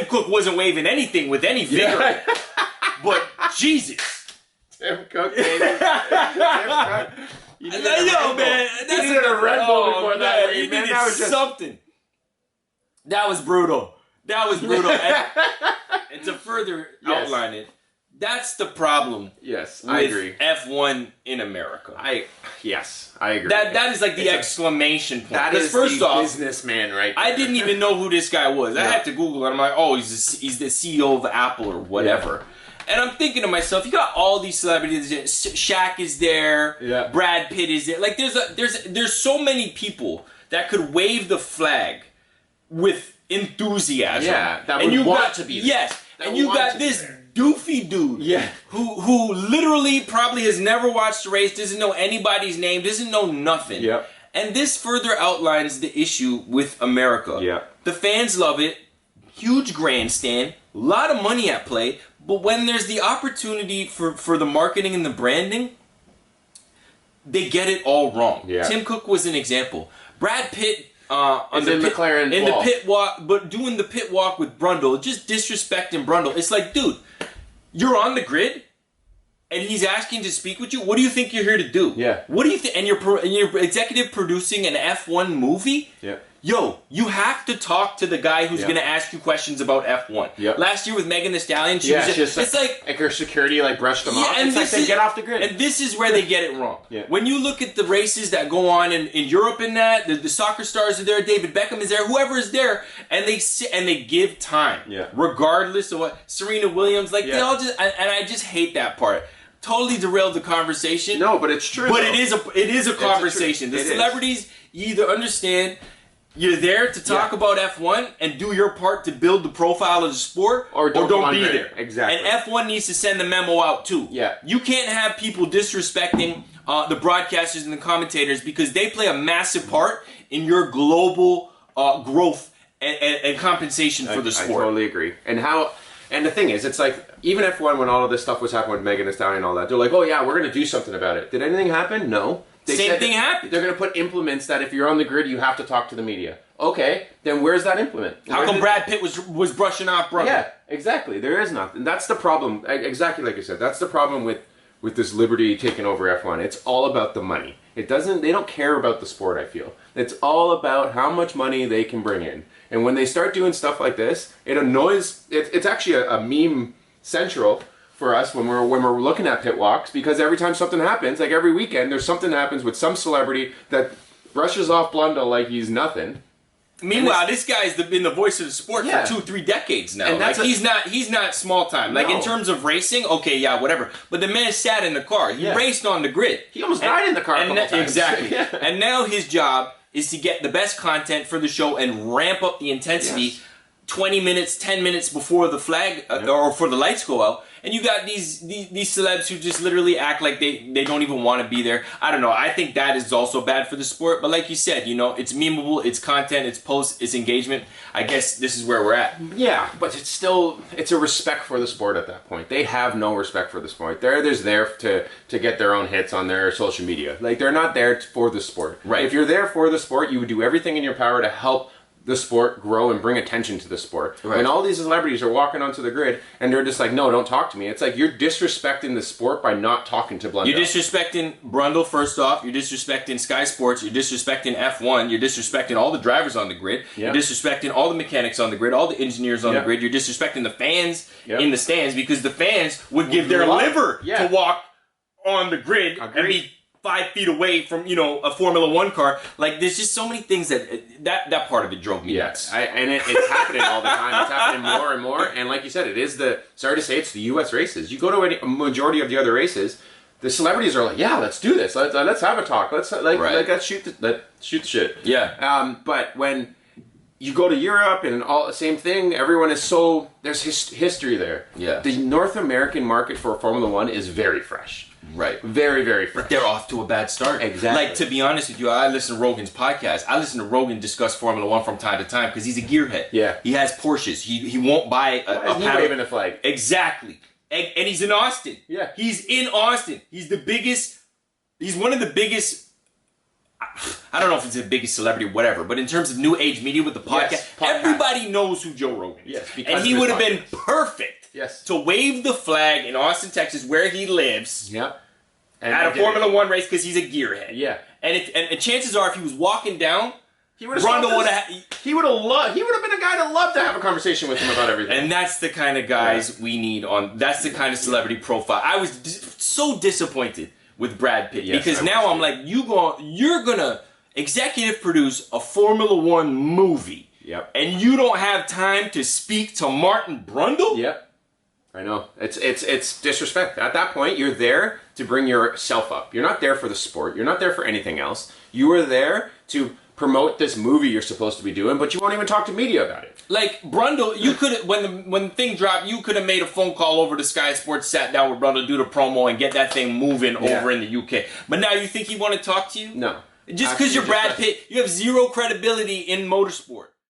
Cook wasn't waving anything with any vigor. But Jesus. Tim Cook, baby. Tim Cook. I know, man. That's a Red Bull before that wave, man. That was just something. That was brutal. And to further outline it, that's the problem. Yes, with I agree. F1 in America. Yes, I agree. That is like the exclamation point. That is first the off, businessman right there. I didn't even know who this guy was. I had to Google it. I'm like, oh, he's the CEO of Apple or whatever. Yeah. And I'm thinking to myself, you got all these celebrities. Shaq is there. Yeah. Brad Pitt is there. Like there's so many people that could wave the flag with enthusiasm. Yeah, that would want to be there. Yes, and you got this doofy dude who literally probably has never watched a race, doesn't know anybody's name, doesn't know nothing. Yep. And this further outlines the issue with America. Yep. The fans love it, huge grandstand, a lot of money at play, but when there's the opportunity for the marketing and the branding, they get it all wrong. Yeah. Tim Cook was an example. Brad Pitt the pit walk, but doing the pit walk with Brundle, just disrespecting Brundle. It's like, dude, you're on the grid, and he's asking to speak with you. What do you think you're here to do? Yeah. What do you think? And you're executive producing an F1 movie. Yeah. Yo, you have to talk to the guy who's going to ask you questions about F1. Yep. Last year with Megan Thee Stallion, it's like her security brushed them off. And it's like, get off the grid. And this is where they get it wrong. When you look at the races that go on in Europe and that, the soccer stars are there, David Beckham is there, whoever is there, and they give time. Yeah. Regardless of what, Serena Williams, they all just, and I just hate that part. Totally derailed the conversation. No, but it's true. But it is a conversation. The celebrities, you either understand you're there to talk about F1 and do your part to build the profile of the sport, or don't be there. Exactly. And F1 needs to send the memo out too. Yeah. You can't have people disrespecting the broadcasters and the commentators because they play a massive part in your global growth and compensation for the sport. I totally agree. And the thing is, it's like, even F1, when all of this stuff was happening with Megan Thee Stallion and all that, they're like, oh yeah, we're going to do something about it. Did anything happen? No. Same thing happened. They're going to put implements that if you're on the grid, you have to talk to the media. Okay, then where's that implement? How come Brad Pitt was brushing off Brundle? Yeah, exactly. There is nothing. That's the problem. Exactly like you said. That's the problem with this Liberty taking over F1. It's all about the money. They don't care about the sport, I feel. It's all about how much money they can bring in. And when they start doing stuff like this, it annoys. It's actually a meme central for us when we're looking at pit walks, because every time something happens, like every weekend, there's something that happens with some celebrity that brushes off Blundell like he's nothing. Meanwhile, this guy's been the voice of the sport for 2-3 decades now. And he's not small time. Like in terms of racing, okay, yeah, whatever. But the man sat in the car. He raced on the grid. He almost died in the car a couple times. Exactly. And now his job is to get the best content for the show and ramp up the intensity 20 minutes, 10 minutes before the flag or for the lights go out. And you got these celebs who just literally act like they don't even want to be there. I don't know. I think that is also bad for the sport. But like you said, it's memeable, it's content, it's posts, it's engagement. I guess this is where we're at. Yeah, but it's a respect for the sport at that point. They have no respect for the sport. They're just there to get their own hits on their social media. Like, they're not there for the sport. Right. If you're there for the sport, you would do everything in your power to help the sport grow and bring attention to the sport. Right. When all these celebrities are walking onto the grid and they're just like, no, don't talk to me. It's like, you're disrespecting the sport by not talking to Blundell. You're disrespecting Brundle, first off. You're disrespecting Sky Sports. You're disrespecting F1. You're disrespecting all the drivers on the grid. Yep. You're disrespecting all the mechanics on the grid, all the engineers on the grid. You're disrespecting the fans in the stands, because the fans would give their liver to walk on the grid and be 5 feet away from, a Formula One car. Like, there's just so many things that part of it drove me nuts. And it's happening all the time. It's happening more and more. And like you said, it is sorry to say, it's the U.S. races. You go to a majority of the other races, the celebrities are like, yeah, let's do this. Let's have a talk. Let's shoot the shit. Yeah. But when you go to Europe and all the same thing, everyone is there's history there. Yeah. The North American market for Formula One is very fresh. Right. Very, very fresh. But they're off to a bad start. Exactly. Like, to be honest with you, I listen to Rogan's podcast. I listen to Rogan discuss Formula One from time to time because he's a gearhead. Yeah. He has Porsches. He won't buy a waving a flag. Exactly. And he's in Austin. Yeah. He's in Austin. He's one of the biggest I don't know if it's the biggest celebrity or whatever, but in terms of new age media with the podcast, everybody knows who Joe Rogan is. Yes, and he would have been perfect to wave the flag in Austin, Texas, where he lives. Yep. At a Formula One race because he's a gearhead. Yeah. And chances are, if he was walking down, he would have been a guy to love to have a conversation with him about everything. And that's the kind of guys we need on. That's the kind of celebrity profile. I was so disappointed with Brad Pitt because now I'm like, you're gonna executive produce a Formula One movie. Yep. And you don't have time to speak to Martin Brundle? Yep. I know. It's disrespect. At that point, you're there to bring yourself up. You're not there for the sport. You're not there for anything else. You are there to promote this movie you're supposed to be doing, but you won't even talk to media about it. Like Brundle, you could when the thing dropped, you could have made a phone call over to Sky Sports, sat down with Brundle, do the promo, and get that thing moving over in the UK. But now you think he want to talk to you? No. Just because you're Brad Pitt, you have zero credibility in motorsport.